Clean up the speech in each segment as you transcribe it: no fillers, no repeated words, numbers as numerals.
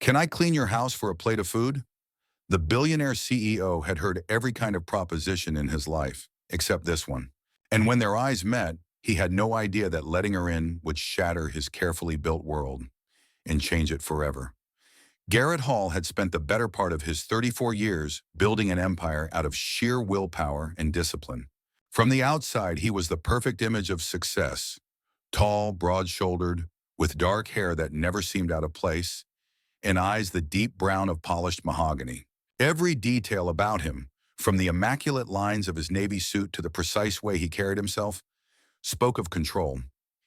Can I clean your house for a plate of food? The billionaire CEO had heard every kind of proposition in his life, except this one. And when their eyes met, he had no idea that letting her in would shatter his carefully built world and change it forever. Garrett Hall had spent the better part of his 34 years building an empire out of sheer willpower and discipline. From the outside, he was the perfect image of success. Tall, broad-shouldered, with dark hair that never seemed out of place, and eyes the deep brown of polished mahogany. Every detail about him, from the immaculate lines of his navy suit to the precise way he carried himself, spoke of control.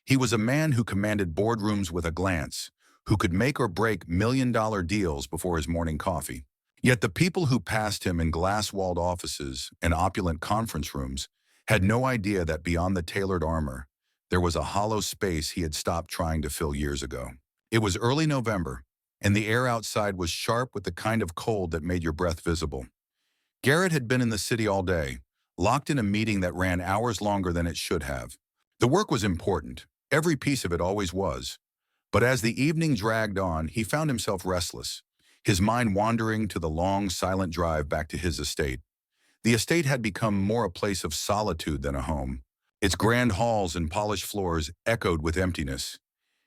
He was a man who commanded boardrooms with a glance, who could make or break million-dollar deals before his morning coffee. Yet the people who passed him in glass-walled offices and opulent conference rooms had no idea that beyond the tailored armor, there was a hollow space he had stopped trying to fill years ago. It was early November, and the air outside was sharp with the kind of cold that made your breath visible. Garrett had been in the city all day, locked in a meeting that ran hours longer than it should have. The work was important, every piece of it always was. But as the evening dragged on, he found himself restless, his mind wandering to the long, silent drive back to his estate. The estate had become more a place of solitude than a home. Its grand halls and polished floors echoed with emptiness,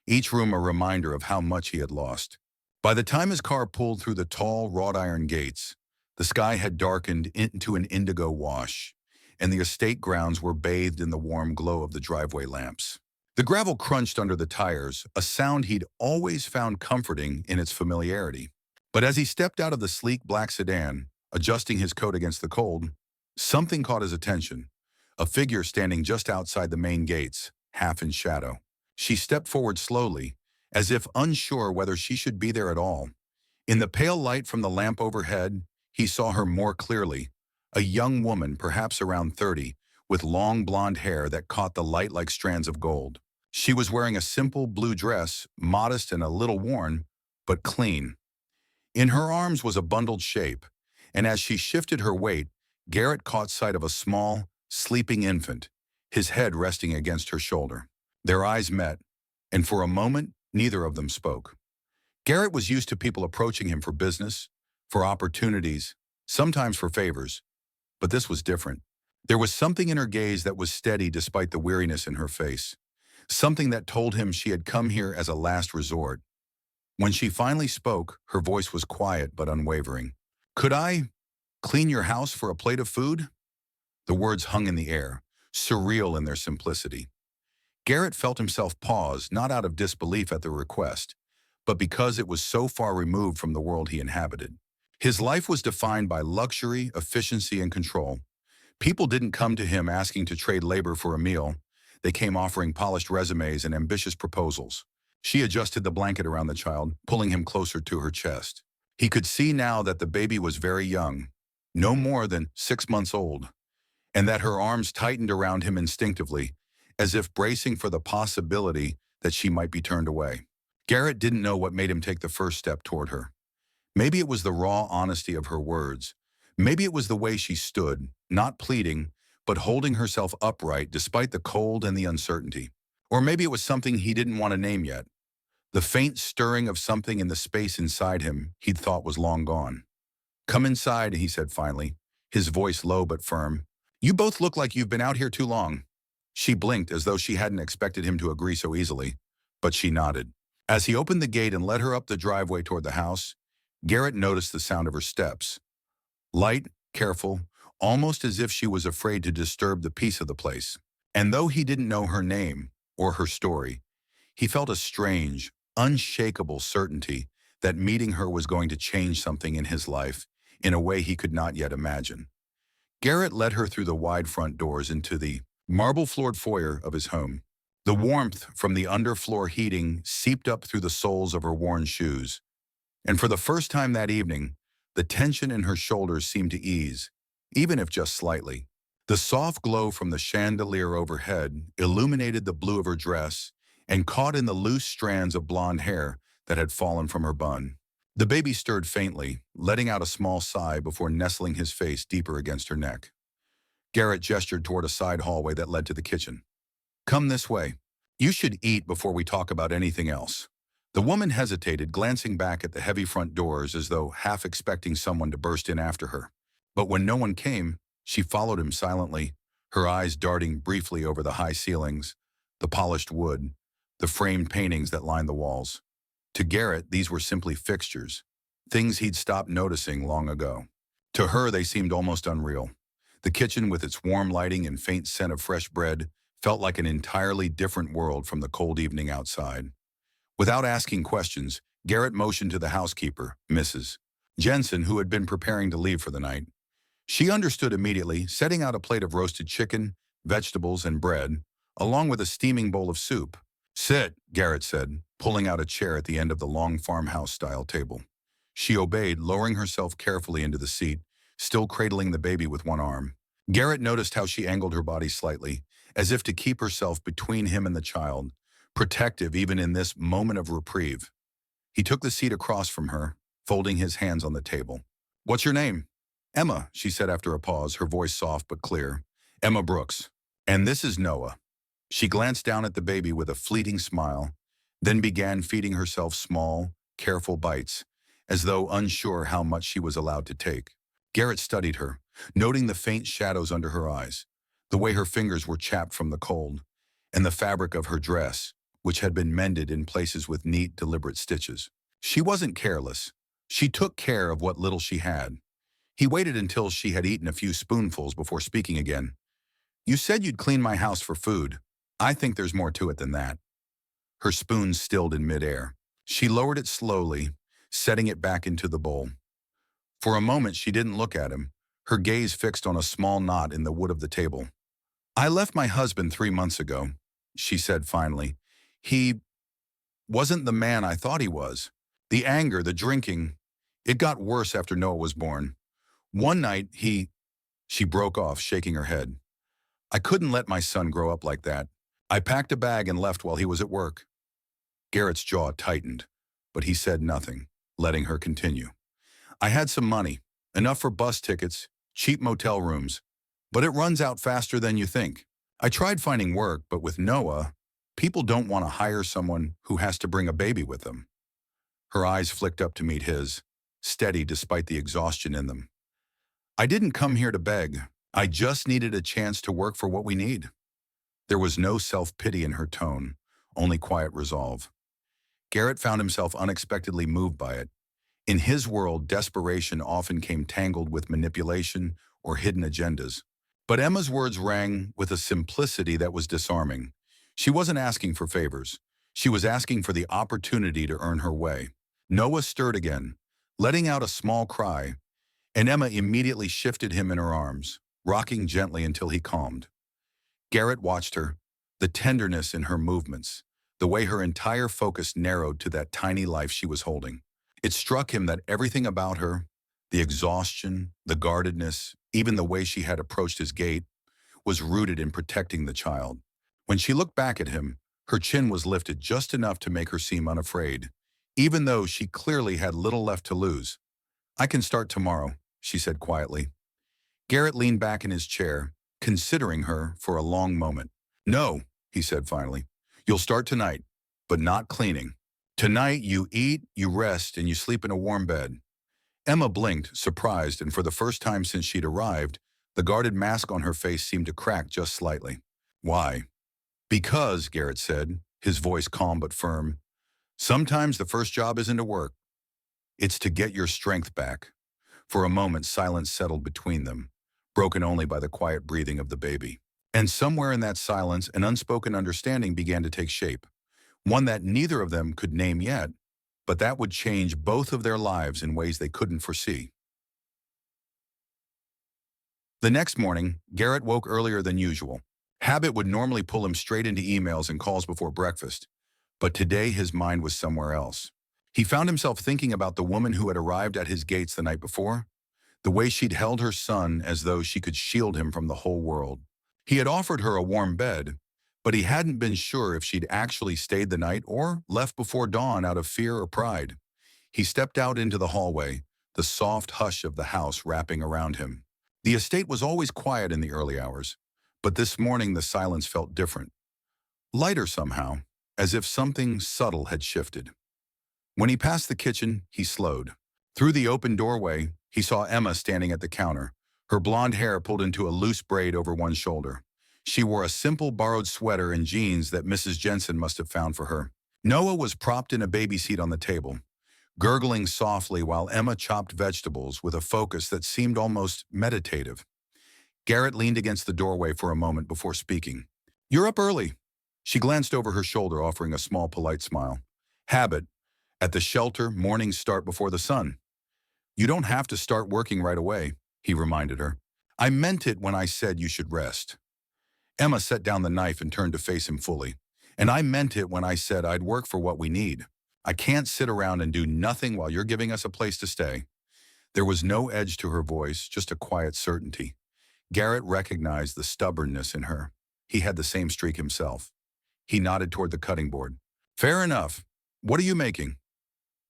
each room a reminder of how much he had lost. By the time his car pulled through the tall, wrought-iron gates, the sky had darkened into an indigo wash, and the estate grounds were bathed in the warm glow of the driveway lamps. The gravel crunched under the tires, a sound he'd always found comforting in its familiarity. But as he stepped out of the sleek black sedan, adjusting his coat against the cold, something caught his attention, a figure standing just outside the main gates, half in shadow. She stepped forward slowly, as if unsure whether she should be there at all. In the pale light from the lamp overhead, he saw her more clearly, a young woman, perhaps around 30, with long blonde hair that caught the light like strands of gold. She was wearing a simple blue dress, modest and a little worn, but clean. In her arms was a bundled shape, and as she shifted her weight, Garrett caught sight of a small, sleeping infant, his head resting against her shoulder. Their eyes met, and for a moment, neither of them spoke. Garrett was used to people approaching him for business, for opportunities, sometimes for favors, but this was different. There was something in her gaze that was steady despite the weariness in her face, something that told him she had come here as a last resort. When she finally spoke, her voice was quiet but unwavering. "Could I clean your house for a plate of food?" The words hung in the air, surreal in their simplicity. Garrett felt himself pause, not out of disbelief at the request, but because it was so far removed from the world he inhabited. His life was defined by luxury, efficiency, and control. People didn't come to him asking to trade labor for a meal. They came offering polished resumes and ambitious proposals. She adjusted the blanket around the child, pulling him closer to her chest. He could see now that the baby was very young, no more than 6 months old, and that her arms tightened around him instinctively, as if bracing for the possibility that she might be turned away. Garrett didn't know what made him take the first step toward her. Maybe it was the raw honesty of her words. Maybe it was the way she stood, not pleading, but holding herself upright despite the cold and the uncertainty. Or maybe it was something he didn't want to name yet. The faint stirring of something in the space inside him he'd thought was long gone. "Come inside," he said finally, his voice low but firm. "You both look like you've been out here too long." She blinked as though she hadn't expected him to agree so easily, but she nodded. As he opened the gate and led her up the driveway toward the house, Garrett noticed the sound of her steps. Light, careful, almost as if she was afraid to disturb the peace of the place. And though he didn't know her name or her story, he felt a strange, unshakable certainty that meeting her was going to change something in his life in a way he could not yet imagine. Garrett led her through the wide front doors into the marble-floored foyer of his home. The warmth from the underfloor heating seeped up through the soles of her worn shoes. And for the first time that evening, the tension in her shoulders seemed to ease, even if just slightly. The soft glow from the chandelier overhead illuminated the blue of her dress and caught in the loose strands of blonde hair that had fallen from her bun. The baby stirred faintly, letting out a small sigh before nestling his face deeper against her neck. Garrett gestured toward a side hallway that led to the kitchen. "Come this way. You should eat before we talk about anything else." The woman hesitated, glancing back at the heavy front doors as though half expecting someone to burst in after her. But when no one came, she followed him silently, her eyes darting briefly over the high ceilings, the polished wood, the framed paintings that lined the walls. To Garrett, these were simply fixtures, things he'd stopped noticing long ago. To her, they seemed almost unreal. The kitchen, with its warm lighting and faint scent of fresh bread, felt like an entirely different world from the cold evening outside. Without asking questions, Garrett motioned to the housekeeper, Mrs. Jensen, who had been preparing to leave for the night. She understood immediately, setting out a plate of roasted chicken, vegetables, and bread, along with a steaming bowl of soup. "Sit," Garrett said, pulling out a chair at the end of the long farmhouse-style table. She obeyed, lowering herself carefully into the seat, still cradling the baby with one arm. Garrett noticed how she angled her body slightly, as if to keep herself between him and the child, protective even in this moment of reprieve. He took the seat across from her, folding his hands on the table. "What's your name?" "Emma," she said after a pause, her voice soft but clear. "Emma Brooks. And this is Noah." She glanced down at the baby with a fleeting smile, then began feeding herself small, careful bites, as though unsure how much she was allowed to take. Garrett studied her, noting the faint shadows under her eyes, the way her fingers were chapped from the cold, and the fabric of her dress, which had been mended in places with neat, deliberate stitches. She wasn't careless. She took care of what little she had. He waited until she had eaten a few spoonfuls before speaking again. "You said you'd clean my house for food. I think there's more to it than that." Her spoon stilled in midair. She lowered it slowly, setting it back into the bowl. For a moment, she didn't look at him, her gaze fixed on a small knot in the wood of the table. "I left my husband 3 months ago," she said finally. "He wasn't the man I thought he was. The anger, the drinking, it got worse after Noah was born. One night, She broke off, shaking her head. "I couldn't let my son grow up like that. I packed a bag and left while he was at work." Garrett's jaw tightened, but he said nothing, letting her continue. "I had some money, enough for bus tickets, cheap motel rooms, but it runs out faster than you think. I tried finding work, but with Noah, people don't want to hire someone who has to bring a baby with them." Her eyes flicked up to meet his, steady despite the exhaustion in them. "I didn't come here to beg. I just needed a chance to work for what we need." There was no self-pity in her tone, only quiet resolve. Garrett found himself unexpectedly moved by it. In his world, desperation often came tangled with manipulation or hidden agendas. But Emma's words rang with a simplicity that was disarming. She wasn't asking for favors. She was asking for the opportunity to earn her way. Noah stirred again, letting out a small cry, and Emma immediately shifted him in her arms, rocking gently until he calmed. Garrett watched her, the tenderness in her movements, the way her entire focus narrowed to that tiny life she was holding. It struck him that everything about her, the exhaustion, the guardedness, even the way she had approached his gate, was rooted in protecting the child. When she looked back at him, her chin was lifted just enough to make her seem unafraid, even though she clearly had little left to lose. "I can start tomorrow," she said quietly. Garrett leaned back in his chair, considering her for a long moment. "No," he said finally. "You'll start tonight, but not cleaning. Tonight you eat, you rest, and you sleep in a warm bed." Emma blinked, surprised, and for the first time since she'd arrived, the guarded mask on her face seemed to crack just slightly. "Why?" "Because," Garrett said, his voice calm but firm, "sometimes the first job isn't to work. It's to get your strength back." For a moment, silence settled between them, broken only by the quiet breathing of the baby. And somewhere in that silence, an unspoken understanding began to take shape, one that neither of them could name yet, but that would change both of their lives in ways they couldn't foresee. The next morning, Garrett woke earlier than usual. Habit would normally pull him straight into emails and calls before breakfast, but today his mind was somewhere else. He found himself thinking about the woman who had arrived at his gates the night before, the way she'd held her son as though she could shield him from the whole world. He had offered her a warm bed, but he hadn't been sure if she'd actually stayed the night or left before dawn out of fear or pride. He stepped out into the hallway, the soft hush of the house wrapping around him. The estate was always quiet in the early hours, but this morning the silence felt different. Lighter somehow, as if something subtle had shifted. When he passed the kitchen, he slowed. Through the open doorway, he saw Emma standing at the counter, her blonde hair pulled into a loose braid over one shoulder. She wore a simple borrowed sweater and jeans that Mrs. Jensen must have found for her. Noah was propped in a baby seat on the table, gurgling softly while Emma chopped vegetables with a focus that seemed almost meditative. Garrett leaned against the doorway for a moment before speaking. "You're up early." She glanced over her shoulder, offering a small, polite smile. "Habit. At the shelter, mornings start before the sun." "You don't have to start working right away," he reminded her. "I meant it when I said you should rest." Emma set down the knife and turned to face him fully. "And I meant it when I said I'd work for what we need. I can't sit around and do nothing while you're giving us a place to stay." There was no edge to her voice, just a quiet certainty. Garrett recognized the stubbornness in her. He had the same streak himself. He nodded toward the cutting board. "Fair enough. What are you making?"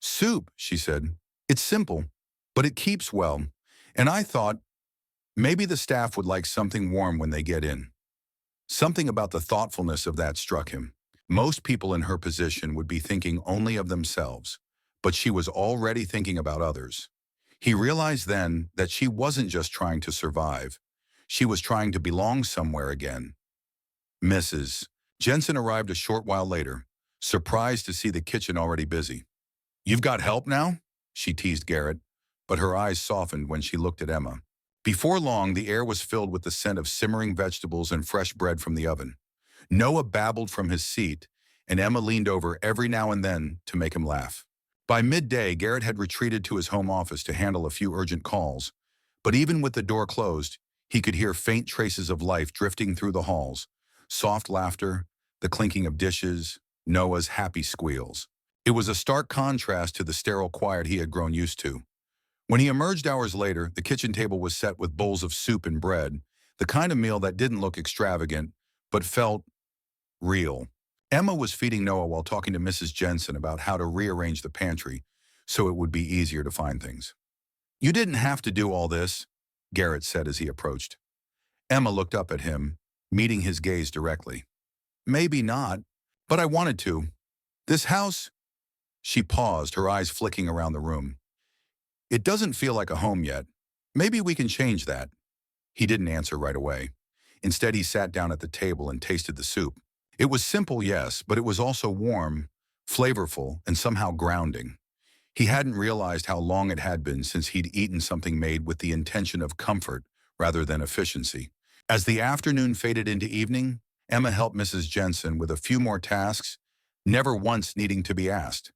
"Soup," she said. "It's simple, but it keeps well. And I thought maybe the staff would like something warm when they get in." Something about the thoughtfulness of that struck him. Most people in her position would be thinking only of themselves, but she was already thinking about others. He realized then that she wasn't just trying to survive. She was trying to belong somewhere again. Mrs. Jensen arrived a short while later, surprised to see the kitchen already busy. "You've got help now?" she teased Garrett, but her eyes softened when she looked at Emma. Before long, the air was filled with the scent of simmering vegetables and fresh bread from the oven. Noah babbled from his seat, and Emma leaned over every now and then to make him laugh. By midday, Garrett had retreated to his home office to handle a few urgent calls, but even with the door closed, he could hear faint traces of life drifting through the halls. Soft laughter, the clinking of dishes, Noah's happy squeals. It was a stark contrast to the sterile quiet he had grown used to. When he emerged hours later, the kitchen table was set with bowls of soup and bread, the kind of meal that didn't look extravagant, but felt real. Emma was feeding Noah while talking to Mrs. Jensen about how to rearrange the pantry so it would be easier to find things. "You didn't have to do all this," Garrett said as he approached. Emma looked up at him, meeting his gaze directly. "Maybe not, but I wanted to. This house—" She paused, her eyes flicking around the room. "It doesn't feel like a home yet. Maybe we can change that." He didn't answer right away. Instead, he sat down at the table and tasted the soup. It was simple, yes, but it was also warm, flavorful, and somehow grounding. He hadn't realized how long it had been since he'd eaten something made with the intention of comfort rather than efficiency. As the afternoon faded into evening, Emma helped Mrs. Jensen with a few more tasks, never once needing to be asked.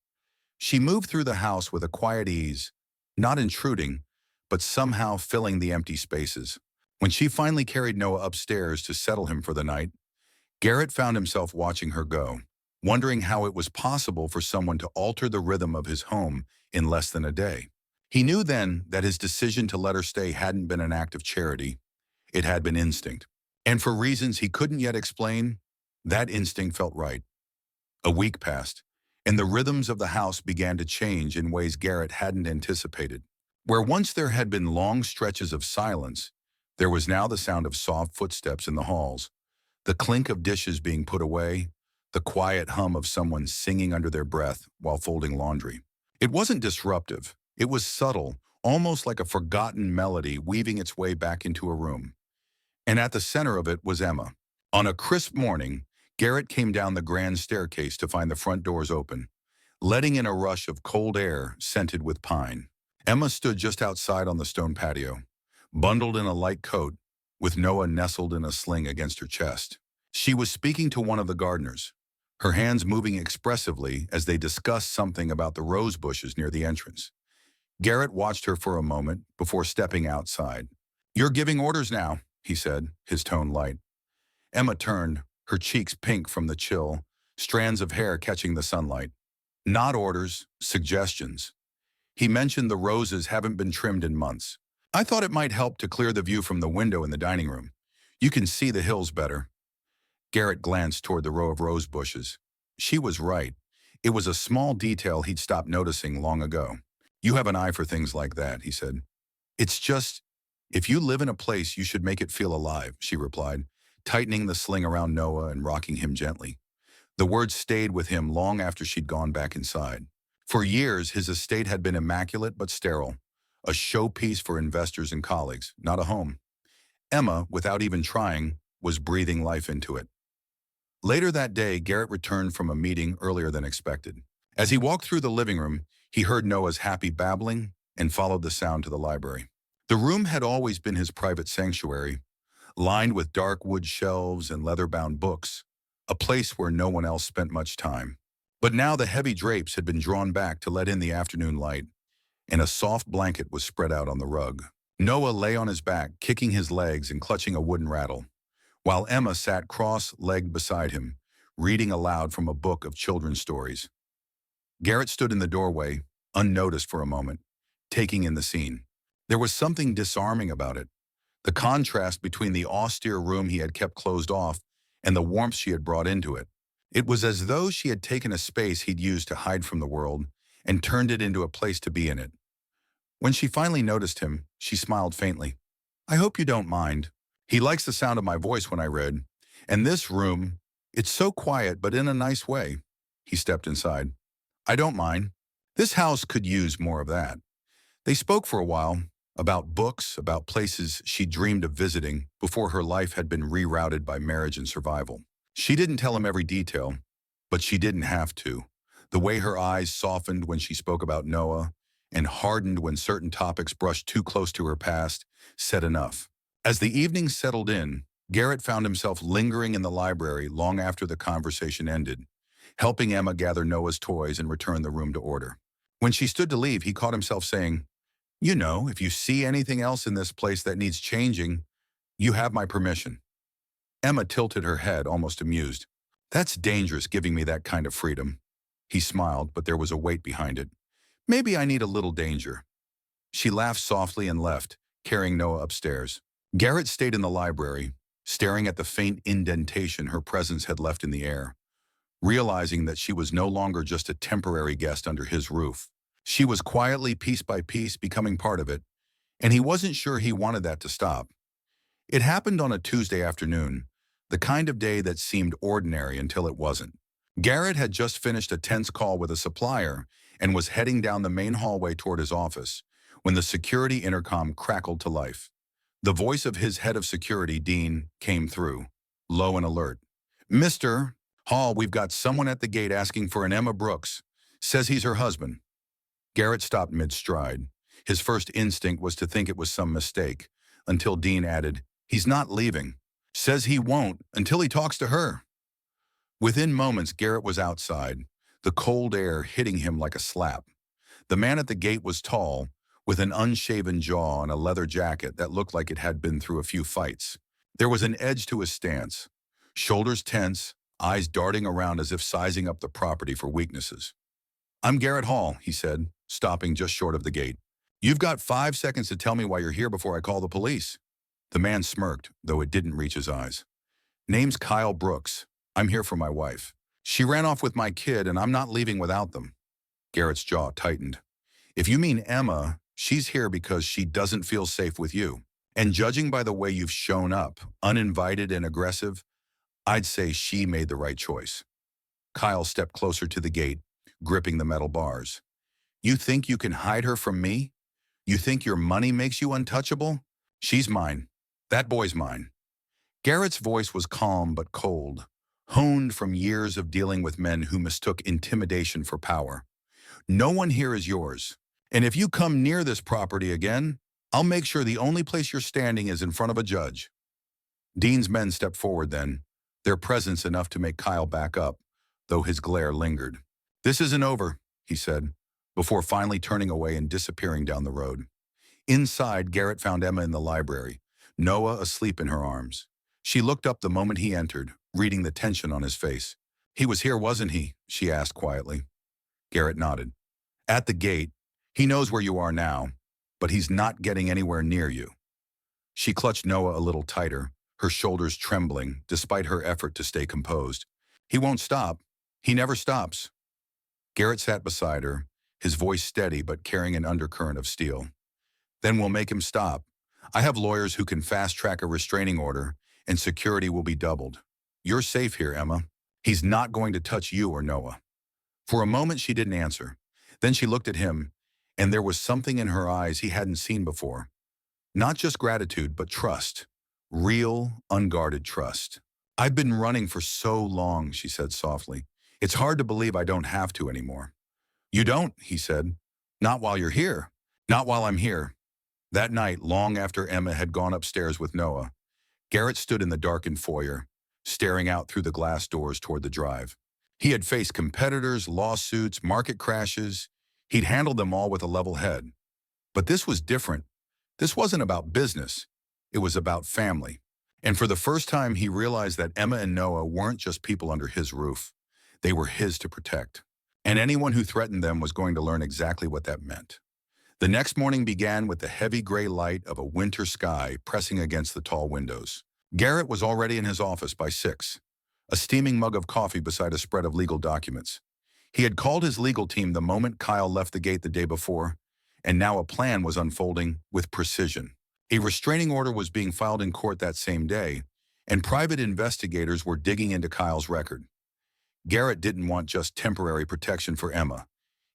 She moved through the house with a quiet ease, not intruding, but somehow filling the empty spaces. When she finally carried Noah upstairs to settle him for the night, Garrett found himself watching her go, wondering how it was possible for someone to alter the rhythm of his home in less than a day. He knew then that his decision to let her stay hadn't been an act of charity. It had been instinct. And for reasons he couldn't yet explain, that instinct felt right. A week passed, and the rhythms of the house began to change in ways Garrett hadn't anticipated. Where once there had been long stretches of silence, there was now the sound of soft footsteps in the halls, the clink of dishes being put away, the quiet hum of someone singing under their breath while folding laundry. It wasn't disruptive. It was subtle, almost like a forgotten melody weaving its way back into a room. And at the center of it was Emma. On a crisp morning, Garrett came down the grand staircase to find the front doors open, letting in a rush of cold air scented with pine. Emma stood just outside on the stone patio, bundled in a light coat, with Noah nestled in a sling against her chest. She was speaking to one of the gardeners, her hands moving expressively as they discussed something about the rose bushes near the entrance. Garrett watched her for a moment before stepping outside. "You're giving orders now," he said, his tone light. Emma turned, her cheeks pink from the chill, strands of hair catching the sunlight. "Not orders, suggestions. He mentioned the roses haven't been trimmed in months. I thought it might help to clear the view from the window in the dining room. You can see the hills better." Garrett glanced toward the row of rose bushes. She was right. It was a small detail he'd stopped noticing long ago. "You have an eye for things like that," he said. "It's just, if you live in a place, you should make it feel alive," she replied, tightening the sling around Noah and rocking him gently. The words stayed with him long after she'd gone back inside. For years, his estate had been immaculate but sterile, a showpiece for investors and colleagues, not a home. Emma, without even trying, was breathing life into it. Later that day, Garrett returned from a meeting earlier than expected. As he walked through the living room, he heard Noah's happy babbling and followed the sound to the library. The room had always been his private sanctuary, lined with dark wood shelves and leather-bound books, a place where no one else spent much time. But now the heavy drapes had been drawn back to let in the afternoon light, and a soft blanket was spread out on the rug. Noah lay on his back, kicking his legs and clutching a wooden rattle, while Emma sat cross-legged beside him, reading aloud from a book of children's stories. Garrett stood in the doorway, unnoticed for a moment, taking in the scene. There was something disarming about it, the contrast between the austere room he had kept closed off and the warmth she had brought into it. It was as though she had taken a space he'd used to hide from the world and turned it into a place to be in it. When she finally noticed him, she smiled faintly. "I hope you don't mind. He likes the sound of my voice when I read. And this room, it's so quiet, but in a nice way." He stepped inside. "I don't mind. This house could use more of that." They spoke for a while, about books, about places she dreamed of visiting before her life had been rerouted by marriage and survival. She didn't tell him every detail, but she didn't have to. The way her eyes softened when she spoke about Noah and hardened when certain topics brushed too close to her past said enough. As the evening settled in, Garrett found himself lingering in the library long after the conversation ended, helping Emma gather Noah's toys and return the room to order. When she stood to leave, he caught himself saying, "You know, if you see anything else in this place that needs changing, you have my permission." Emma tilted her head, almost amused. "That's dangerous, giving me that kind of freedom." He smiled, but there was a weight behind it. "Maybe I need a little danger." She laughed softly and left, carrying Noah upstairs. Garrett stayed in the library, staring at the faint indentation her presence had left in the air, realizing that she was no longer just a temporary guest under his roof. She was quietly, piece by piece, becoming part of it, and he wasn't sure he wanted that to stop. It happened on a Tuesday afternoon, the kind of day that seemed ordinary until it wasn't. Garrett had just finished a tense call with a supplier and was heading down the main hallway toward his office when the security intercom crackled to life. The voice of his head of security, Dean, came through, low and alert. "Mr. Hall, we've got someone at the gate asking for an Emma Brooks. Says he's her husband." Garrett stopped mid-stride. His first instinct was to think it was some mistake, until Dean added, "He's not leaving. Says he won't until he talks to her." Within moments, Garrett was outside, the cold air hitting him like a slap. The man at the gate was tall, with an unshaven jaw and a leather jacket that looked like it had been through a few fights. There was an edge to his stance, shoulders tense, eyes darting around as if sizing up the property for weaknesses. "I'm Garrett Hall," he said, stopping just short of the gate. "You've got 5 seconds to tell me why you're here before I call the police." The man smirked, though it didn't reach his eyes. "Name's Kyle Brooks. I'm here for my wife. She ran off with my kid, and I'm not leaving without them." Garrett's jaw tightened. "If you mean Emma, she's here because she doesn't feel safe with you. And judging by the way you've shown up, uninvited and aggressive, I'd say she made the right choice." Kyle stepped closer to the gate, gripping the metal bars. "You think you can hide her from me? You think your money makes you untouchable? She's mine. That boy's mine." Garrett's voice was calm but cold, honed from years of dealing with men who mistook intimidation for power. "No one here is yours. And if you come near this property again, I'll make sure the only place you're standing is in front of a judge." Dean's men stepped forward then, their presence enough to make Kyle back up, though his glare lingered. "This isn't over," he said, before finally turning away and disappearing down the road. Inside, Garrett found Emma in the library, Noah asleep in her arms. She looked up the moment he entered, reading the tension on his face. "He was here, wasn't he?" she asked quietly. Garrett nodded. "At the gate. He knows where you are now, but he's not getting anywhere near you." She clutched Noah a little tighter, her shoulders trembling despite her effort to stay composed. "He won't stop. He never stops." Garrett sat beside her, his voice steady but carrying an undercurrent of steel. "Then we'll make him stop. I have lawyers who can fast-track a restraining order, and security will be doubled. You're safe here, Emma. He's not going to touch you or Noah." For a moment, she didn't answer. Then she looked at him, and there was something in her eyes he hadn't seen before. Not just gratitude, but trust. Real, unguarded trust. "I've been running for so long," she said softly. "It's hard to believe I don't have to anymore." "You don't," he said. "Not while you're here. Not while I'm here." That night, long after Emma had gone upstairs with Noah, Garrett stood in the darkened foyer, staring out through the glass doors toward the drive. He had faced competitors, lawsuits, market crashes. He'd handled them all with a level head. But this was different. This wasn't about business. It was about family. And for the first time, he realized that Emma and Noah weren't just people under his roof. They were his to protect. And anyone who threatened them was going to learn exactly what that meant. The next morning began with the heavy gray light of a winter sky pressing against the tall windows. Garrett was already in his office by 6, a steaming mug of coffee beside a spread of legal documents. He had called his legal team the moment Kyle left the gate the day before, and now a plan was unfolding with precision. A restraining order was being filed in court that same day, and private investigators were digging into Kyle's record. Garrett didn't want just temporary protection for Emma.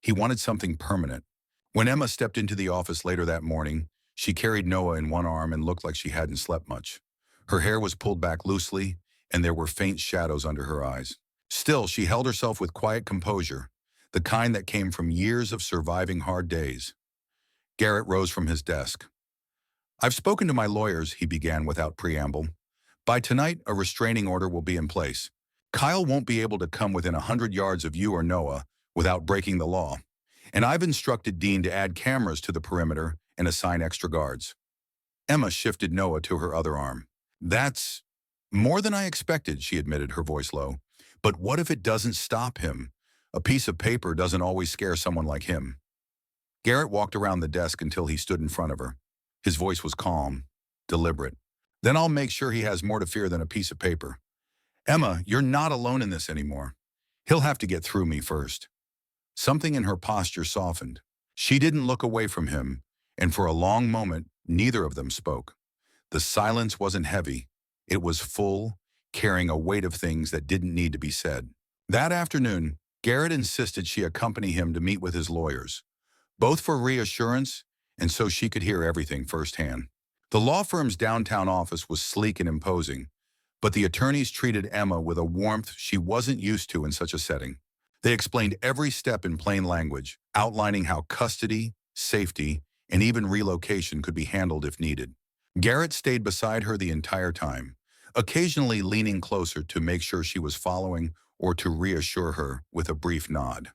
He wanted something permanent. When Emma stepped into the office later that morning, she carried Noah in one arm and looked like she hadn't slept much. Her hair was pulled back loosely, and there were faint shadows under her eyes. Still, she held herself with quiet composure, the kind that came from years of surviving hard days. Garrett rose from his desk. "I've spoken to my lawyers," he began without preamble. "By tonight, a restraining order will be in place. Kyle won't be able to come within 100 yards of you or Noah without breaking the law. And I've instructed Dean to add cameras to the perimeter and assign extra guards." Emma shifted Noah to her other arm. "That's more than I expected," she admitted, her voice low. "But what if it doesn't stop him? A piece of paper doesn't always scare someone like him." Garrett walked around the desk until he stood in front of her. His voice was calm, deliberate. "Then I'll make sure he has more to fear than a piece of paper. Emma, you're not alone in this anymore. He'll have to get through me first." Something in her posture softened. She didn't look away from him, and for a long moment, neither of them spoke. The silence wasn't heavy. It was full, carrying a weight of things that didn't need to be said. That afternoon, Garrett insisted she accompany him to meet with his lawyers, both for reassurance and so she could hear everything firsthand. The law firm's downtown office was sleek and imposing, but the attorneys treated Emma with a warmth she wasn't used to in such a setting. They explained every step in plain language, outlining how custody, safety, and even relocation could be handled if needed. Garrett stayed beside her the entire time, occasionally leaning closer to make sure she was following or to reassure her with a brief nod.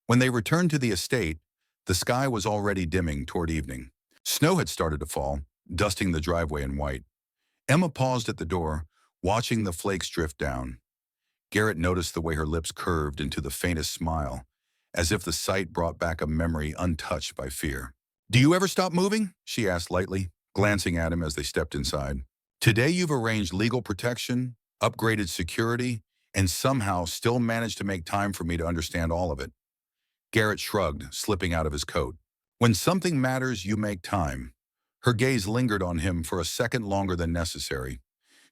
When they returned to the estate, the sky was already dimming toward evening. Snow had started to fall, dusting the driveway in white. Emma paused at the door, watching the flakes drift down. Garrett noticed the way her lips curved into the faintest smile, as if the sight brought back a memory untouched by fear. "Do you ever stop moving?" she asked lightly, glancing at him as they stepped inside. "Today you've arranged legal protection, upgraded security, and somehow still managed to make time for me to understand all of it." Garrett shrugged, slipping out of his coat. "When something matters, you make time." Her gaze lingered on him for a second longer than necessary.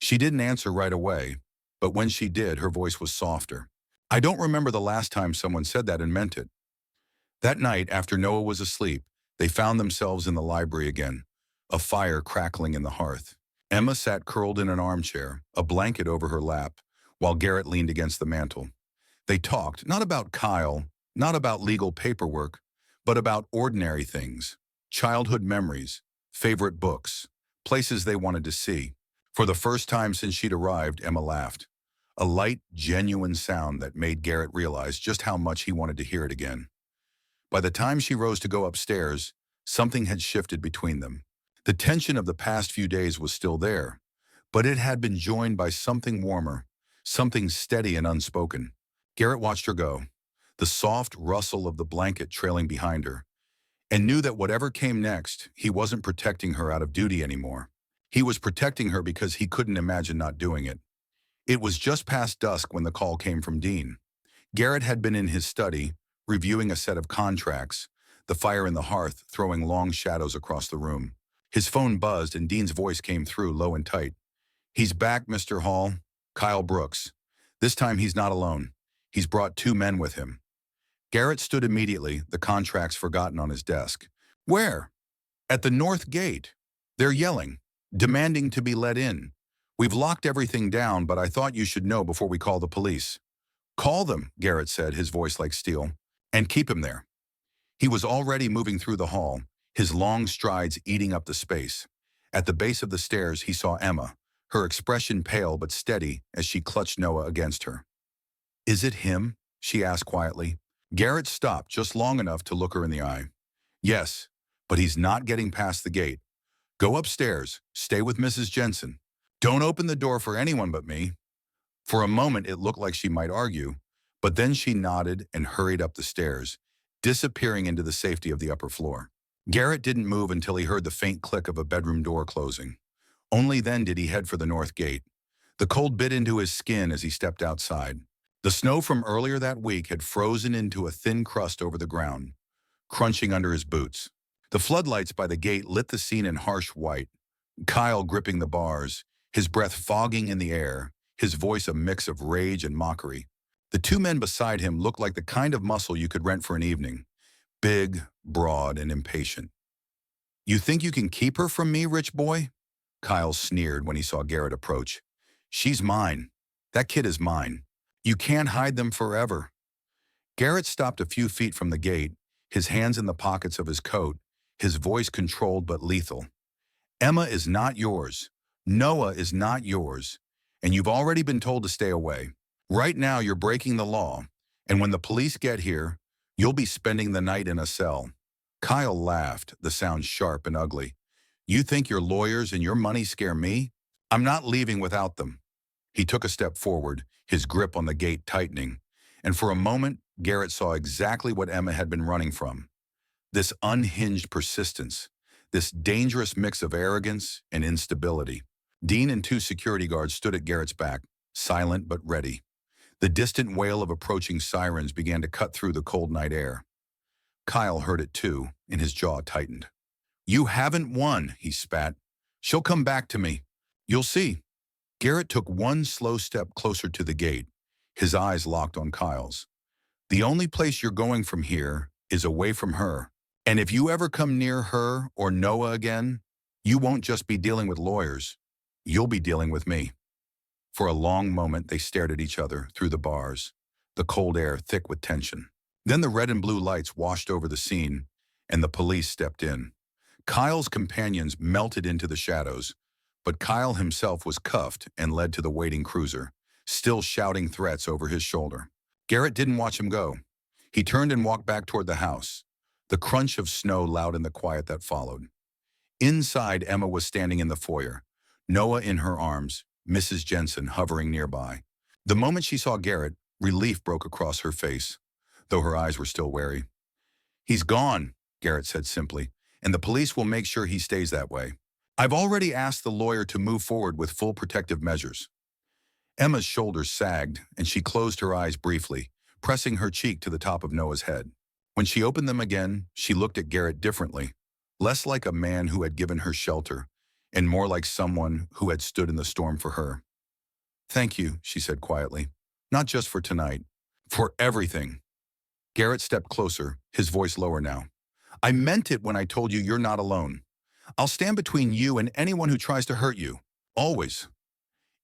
She didn't answer right away, but when she did, her voice was softer. "I don't remember the last time someone said that and meant it." That night, after Noah was asleep, they found themselves in the library again, a fire crackling in the hearth. Emma sat curled in an armchair, a blanket over her lap, while Garrett leaned against the mantel. They talked, not about Kyle, not about legal paperwork, but about ordinary things, childhood memories, favorite books, places they wanted to see. For the first time since she'd arrived, Emma laughed. A light, genuine sound that made Garrett realize just how much he wanted to hear it again. By the time she rose to go upstairs, something had shifted between them. The tension of the past few days was still there, but it had been joined by something warmer, something steady and unspoken. Garrett watched her go, the soft rustle of the blanket trailing behind her, and knew that whatever came next, he wasn't protecting her out of duty anymore. He was protecting her because he couldn't imagine not doing it. It was just past dusk when the call came from Dean. Garrett had been in his study, reviewing a set of contracts, the fire in the hearth throwing long shadows across the room. His phone buzzed and Dean's voice came through low and tight. "He's back, Mr. Hall. Kyle Brooks. This time he's not alone. He's brought 2 men with him." Garrett stood immediately, the contracts forgotten on his desk. Where? At the north gate. They're yelling, demanding to be let in. We've locked everything down, but I thought you should know before we call the police. Call them, Garrett said, his voice like steel, and keep him there. He was already moving through the hall, his long strides eating up the space. At the base of the stairs, he saw Emma, her expression pale but steady as she clutched Noah against her. Is it him? She asked quietly. Garrett stopped just long enough to look her in the eye. Yes, but he's not getting past the gate. Go upstairs, stay with Mrs. Jensen. Don't open the door for anyone but me. For a moment, it looked like she might argue, but then she nodded and hurried up the stairs, disappearing into the safety of the upper floor. Garrett didn't move until he heard the faint click of a bedroom door closing. Only then did he head for the north gate. The cold bit into his skin as he stepped outside. The snow from earlier that week had frozen into a thin crust over the ground, crunching under his boots. The floodlights by the gate lit the scene in harsh white. Kyle gripping the bars, his breath fogging in the air, his voice a mix of rage and mockery. The two men beside him looked like the kind of muscle you could rent for an evening. Big, broad, and impatient. You think you can keep her from me, rich boy? Kyle sneered when he saw Garrett approach. She's mine. That kid is mine. You can't hide them forever. Garrett stopped a few feet from the gate, his hands in the pockets of his coat, his voice controlled but lethal. Emma is not yours. Noah is not yours. And you've already been told to stay away. Right now you're breaking the law, and when the police get here, you'll be spending the night in a cell. Kyle laughed, the sound sharp and ugly. You think your lawyers and your money scare me? I'm not leaving without them. He took a step forward, his grip on the gate tightening, and for a moment, Garrett saw exactly what Emma had been running from. This unhinged persistence, this dangerous mix of arrogance and instability. Dean and two security guards stood at Garrett's back, silent but ready. The distant wail of approaching sirens began to cut through the cold night air. Kyle heard it too, and his jaw tightened. You haven't won, he spat. She'll come back to me. You'll see. Garrett took one slow step closer to the gate, his eyes locked on Kyle's. The only place you're going from here is away from her. And if you ever come near her or Noah again, you won't just be dealing with lawyers. You'll be dealing with me. For a long moment, they stared at each other through the bars, the cold air thick with tension. Then the red and blue lights washed over the scene, and the police stepped in. Kyle's companions melted into the shadows, but Kyle himself was cuffed and led to the waiting cruiser, still shouting threats over his shoulder. Garrett didn't watch him go. He turned and walked back toward the house, the crunch of snow loud in the quiet that followed. Inside, Emma was standing in the foyer, Noah in her arms, Mrs. Jensen hovering nearby. The moment she saw Garrett, relief broke across her face, though her eyes were still wary. He's gone, Garrett said simply, and the police will make sure he stays that way. I've already asked the lawyer to move forward with full protective measures. Emma's shoulders sagged, and she closed her eyes briefly, pressing her cheek to the top of Noah's head. When she opened them again, she looked at Garrett differently, less like a man who had given her shelter, and more like someone who had stood in the storm for her. Thank you, she said quietly. Not just for tonight, for everything. Garrett stepped closer, his voice lower now. I meant it when I told you you're not alone. I'll stand between you and anyone who tries to hurt you. Always.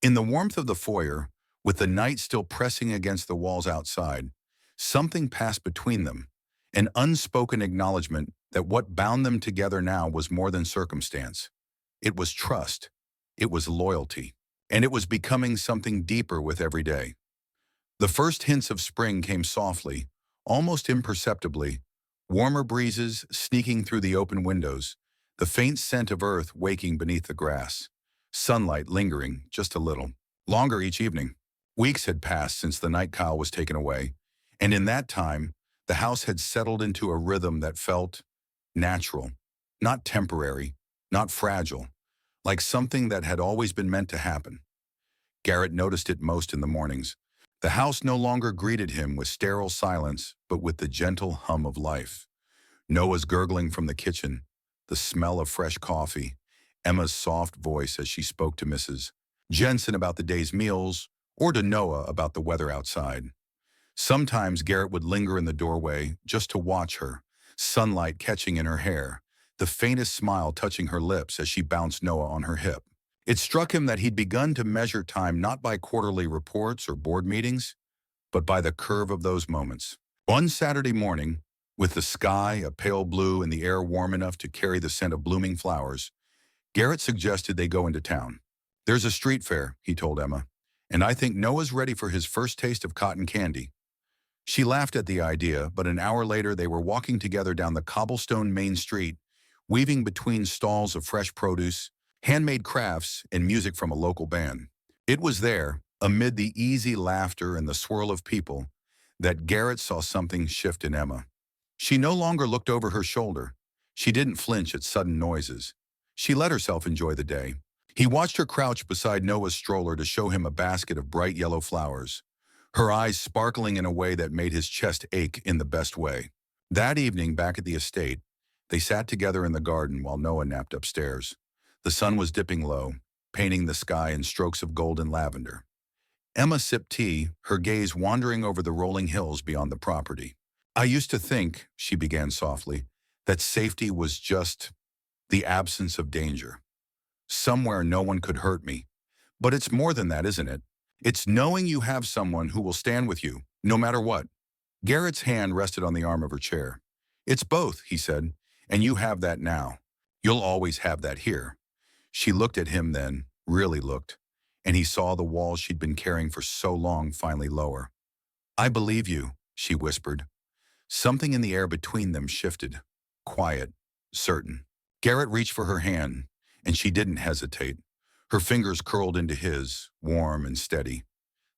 In the warmth of the foyer, with the night still pressing against the walls outside, something passed between them, an unspoken acknowledgement that what bound them together now was more than circumstance. It was trust. It was loyalty. And it was becoming something deeper with every day. The first hints of spring came softly, almost imperceptibly, warmer breezes sneaking through the open windows, the faint scent of earth waking beneath the grass, sunlight lingering just a little, longer each evening. Weeks had passed since the night Kyle was taken away, and in that time, the house had settled into a rhythm that felt natural, not temporary, not fragile, like something that had always been meant to happen. Garrett noticed it most in the mornings. The house no longer greeted him with sterile silence, but with the gentle hum of life. Noah's gurgling from the kitchen, the smell of fresh coffee, Emma's soft voice as she spoke to Mrs. Jensen about the day's meals, or to Noah about the weather outside. Sometimes Garrett would linger in the doorway just to watch her, sunlight catching in her hair, the faintest smile touching her lips as she bounced Noah on her hip. It struck him that he'd begun to measure time not by quarterly reports or board meetings, but by the curve of those moments. One Saturday morning, with the sky a pale blue and the air warm enough to carry the scent of blooming flowers, Garrett suggested they go into town. "There's a street fair," he told Emma, "and I think Noah's ready for his first taste of cotton candy." She laughed at the idea, but an hour later they were walking together down the cobblestone main street, weaving between stalls of fresh produce, handmade crafts, and music from a local band. It was there, amid the easy laughter and the swirl of people, that Garrett saw something shift in Emma. She no longer looked over her shoulder. She didn't flinch at sudden noises. She let herself enjoy the day. He watched her crouch beside Noah's stroller to show him a basket of bright yellow flowers, her eyes sparkling in a way that made his chest ache in the best way. That evening, back at the estate, they sat together in the garden while Noah napped upstairs. The sun was dipping low, painting the sky in strokes of gold and lavender. Emma sipped tea, her gaze wandering over the rolling hills beyond the property. "I used to think," she began softly, "that safety was just the absence of danger. Somewhere no one could hurt me. But it's more than that, isn't it? It's knowing you have someone who will stand with you, no matter what." Garrett's hand rested on the arm of her chair. "It's both," he said, "and you have that now. You'll always have that here." She looked at him then, really looked, and he saw the walls she'd been carrying for so long finally lower. "I believe you," she whispered. Something in the air between them shifted, quiet, certain. Garrett reached for her hand, and she didn't hesitate. Her fingers curled into his, warm and steady.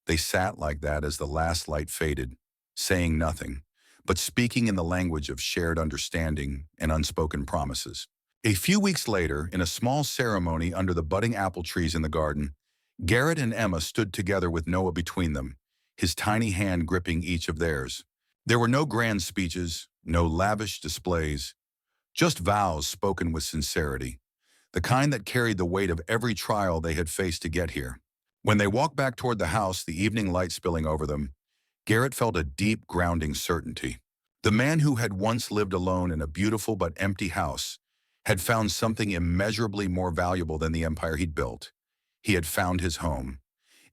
They sat like that as the last light faded, saying nothing, but speaking in the language of shared understanding and unspoken promises. A few weeks later, in a small ceremony under the budding apple trees in the garden, Garrett and Emma stood together with Noah between them, his tiny hand gripping each of theirs. There were no grand speeches, no lavish displays, just vows spoken with sincerity, the kind that carried the weight of every trial they had faced to get here. When they walked back toward the house, the evening light spilling over them, Garrett felt a deep, grounding certainty. The man who had once lived alone in a beautiful but empty house had found something immeasurably more valuable than the empire he'd built. He had found his home,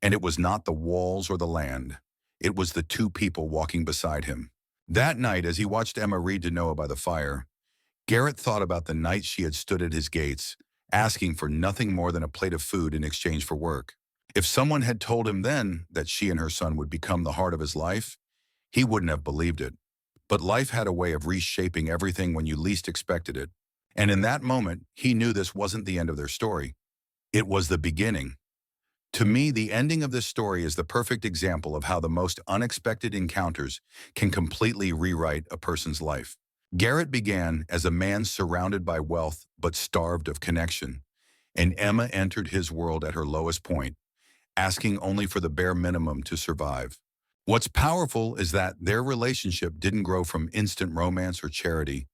and it was not the walls or the land. It was the two people walking beside him. That night, as he watched Emma read to Noah by the fire, Garrett thought about the night she had stood at his gates, asking for nothing more than a plate of food in exchange for work. If someone had told him then that she and her son would become the heart of his life, he wouldn't have believed it. But life had a way of reshaping everything when you least expected it. And in that moment, he knew this wasn't the end of their story. It was the beginning. To me, the ending of this story is the perfect example of how the most unexpected encounters can completely rewrite a person's life. Garrett began as a man surrounded by wealth but starved of connection, and Emma entered his world at her lowest point, asking only for the bare minimum to survive. What's powerful is that their relationship didn't grow from instant romance or charity.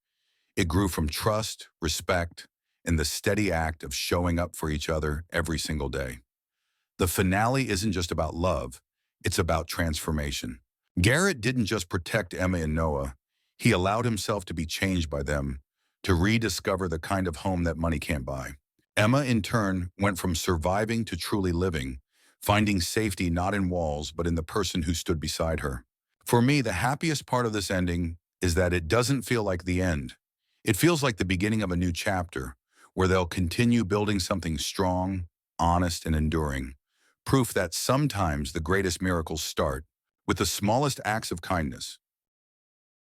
It grew from trust, respect, and the steady act of showing up for each other every single day. The finale isn't just about love, it's about transformation. Garrett didn't just protect Emma and Noah, he allowed himself to be changed by them, to rediscover the kind of home that money can't buy. Emma, in turn, went from surviving to truly living, finding safety not in walls but in the person who stood beside her. For me, the happiest part of this ending is that it doesn't feel like the end. It feels like the beginning of a new chapter, where they'll continue building something strong, honest, and enduring. Proof that sometimes the greatest miracles start with the smallest acts of kindness.